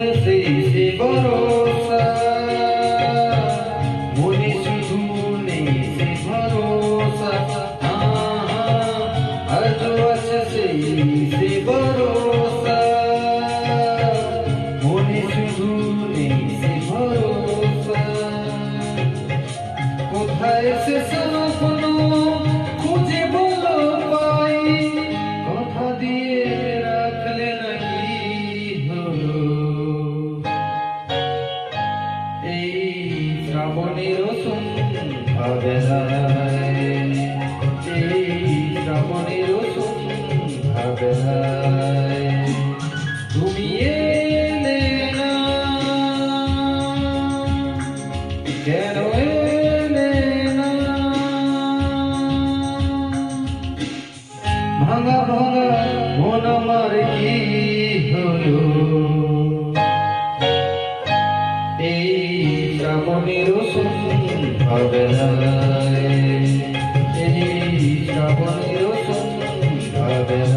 से भरोसा मुझे शुरू नहीं से भरोसा अजो से भरोसा मुझे शुरू नहीं से भरोसा कोথায় से স্বপ্ন খুঁজে বলো পাই কথা দিয়ে রাখলে নাকি হলো শ্রাবণের সন্ধ্যা শ্রাবণের সন্ধ্যা তুমি এলে না কেন এলে না ভাঙা ভাঙা মন আমার কি হলো শ্রাবণের সন্ধ্যা শ্রাবণের সন্ধ্যা